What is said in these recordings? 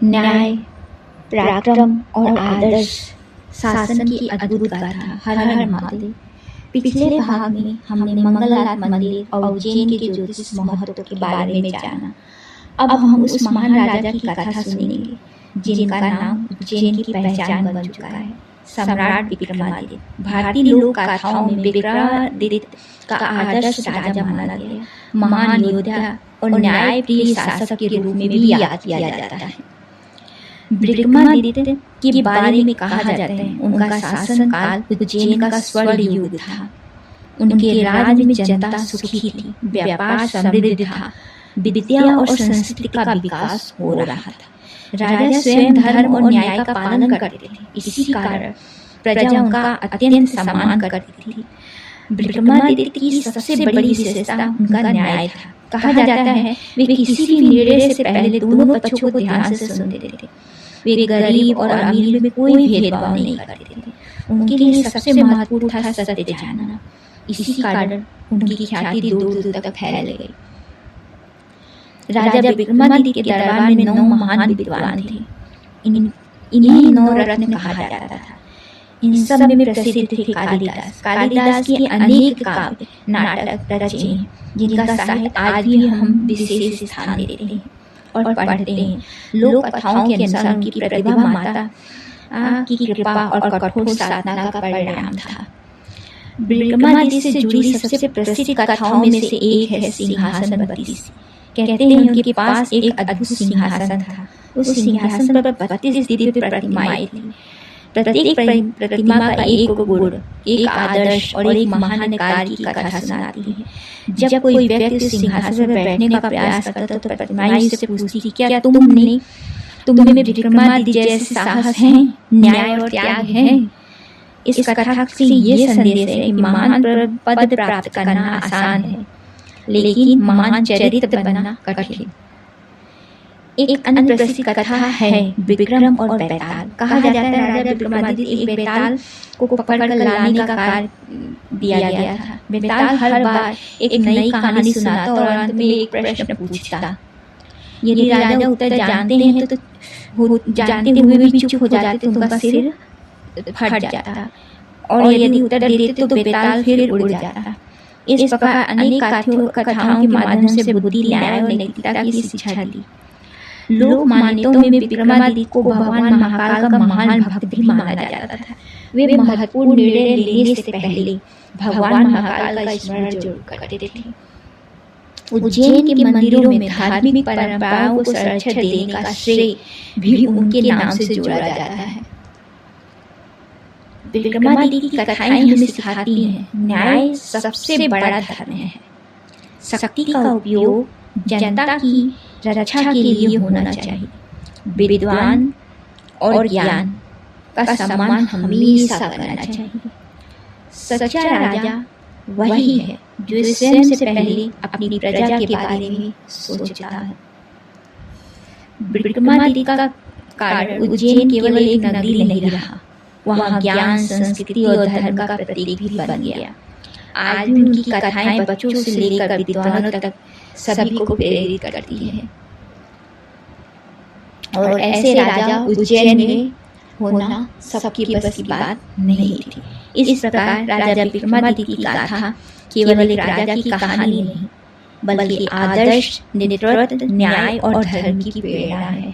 न्याय, पराक्रम और आदर्श शासन की अद्भुत गाथा। हर हर महादेव। पिछले भाग में हमने मंगलनाथ मंदिर और उज्जैन के ज्योतिष महत्व के बारे में जाना। अब हम उस महान राजा की कथा सुनेंगे जिनका नाम उज्जैन की पहचान बन चुका है, सम्राट विक्रमादित्य। भारतीय लोक कथाओं में विक्रमादित्य का आदर्श राजा माना गया, महान योद्धा और न्यायप्रिय शासक के रूप में भी याद किया जाता है। विक्रमादित्य के बारे में कहा जाता है उनका शासन काल उज्जैन का स्वर्ण युग था। उनके राज्य में जनता सुखी थी, व्यापार समृद्ध था, विद्या और संस्कृति का विकास हो रहा था। राजा स्वयं धर्म और न्याय का पालन करते थे, इसी कारण प्रजा उनका अत्यंत सम्मान करती थी। विक्रमादित्य की सबसे बड़ी विशेषता उनका न्याय था। कहा जाता है वे किसी भी निर्णय से पहले दोनों पक्षों को ध्यान से सुनते थे। वे गरीब और अमीर में कोई भेदभाव नहीं करते थे। उनके लिए सबसे महत्वपूर्ण था सत्य जानना, इसी कारण उनकी ख्याति दूर दूर तक फैल गई। राजा विक्रमादित्य के दरबार में 9 महान विद्वान थे। इन्हें 9 रत्न कहा जाता था। इन सब में प्रसिद्ध थे कालिदास। कालिदास के अनेक काव्य नाटक रचे हैं, जिनका साहित्य आज भी हम विशेष स्थान देते हैं और पढ़ते हैं। लोक कथाओं के अनुसार उनकी प्रतिभा माता की कृपा और कठोर साधना का परिणाम था। विक्रमादित्य से जुड़ी सबसे प्रसिद्ध कथाओं में से एक है सिंहासन बत्तीस। कहते हैं उनके पास एक अद्भुत सिंहासन था। उस सिंहासन पर 32 दिव्य प्रतिमाएं थी। प्रत्येक प्रतिमा का एक गुण, एक आदर्श और एक महान कार्य की कथा सुनाती है। जब कोई व्यक्ति उस सिंहासन पर बैठने का प्रयास करता तो प्रतिमाएं उससे पूछती कि क्या तुम्हें विक्रमादित्य जैसे साहस है, न्याय और त्याग है? इस कथा से ये संदेश है कि महान पद प्राप्त करना आसान है, लेकिन महान चरित्र बनना कठिन। एक अन्य प्रसिद्ध कथा है विक्रम और बेताल। कहा जाता है राजा विक्रमादित्य एक बेताल को पकड़कर लाने का कार्य दिया गया था। बेताल हर बार एक नई कहानी सुनाता और अंत में एक प्रश्न पूछता। यदि राजा उत्तर जानते हैं तो जानते हुए भी चुप हो जाते तो उनका सिर फट जाता, और यदि उत्तर देते तो बेताल फिर उड़ जाता। इस प्रकार अनेक कथाओं के माध्यम से बुद्धि, न्याय और नैतिकता की शिक्षा दी। लोक मान्यताओं में विक्रमादित्य को भगवान महाकाल का महान भक्त भी माना जाता था। वे महत्वपूर्ण निर्णय लेने से पहले भगवान महाकाल का स्मरण जरूर करते थे। उज्जैन के मंदिरों में धार्मिक परंपराओं को संरक्षण देने का श्रेय भी उनके नाम से जोड़ा जाता है। विक्रमादित्य की कथाएं हमें सिखाती हैं न्याय सबसे बड़ा धर्म है। शक्ति का उपयोग जनता की रक्षा के लिए होना चाहिए। विद्वान और ज्ञान का सम्मान हमेशा करना चाहिए। सच्चा राजा वही है जो स्वयं से पहले अपनी प्रजा के बारे में सोचता है। विक्रमादित्य का कारण उज्जैन केवल एक नगरी नहीं रहा, वहाँ ज्ञान, संस्कृति और धर्म का प्रतीक भी बन गया। आज भी उनकी कथाएं बच्चों से लेकर विद्वानों तक सभी को प्रेरित करती है। और ऐसे राजा उज्जैन में होना सबके बस की बात नहीं थी। इस प्रकार राजा विक्रमादित्य की गाथा केवल एक राजा की कहानी नहीं, बल्कि आदर्श, नेतृत्व, न्याय और धर्म की प्रेरणा है।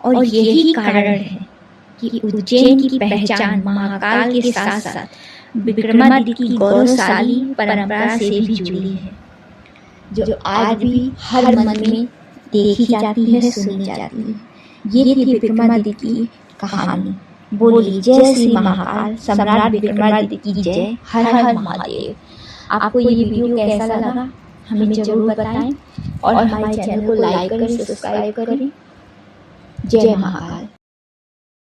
और यही कारण है कि उज्जैन की पहचान महाकाल के साथ साथ विक्रमादित्य की गौरवशाली परंपरा से भी जुड़ी है, जो आज भी हर मन में देखी जाती है, सुनी जाती है। ये थी विक्रमादित्य की कहानी। बोली जय श्री महाकाल, सम्राट विक्रमादित्य की जय। हर हर महादेव। आपको ये वीडियो कैसा लगा हमें जरूर बताएं और हमारे चैनल को लाइक करें, सब्सक्राइब करें। जय महाकाल।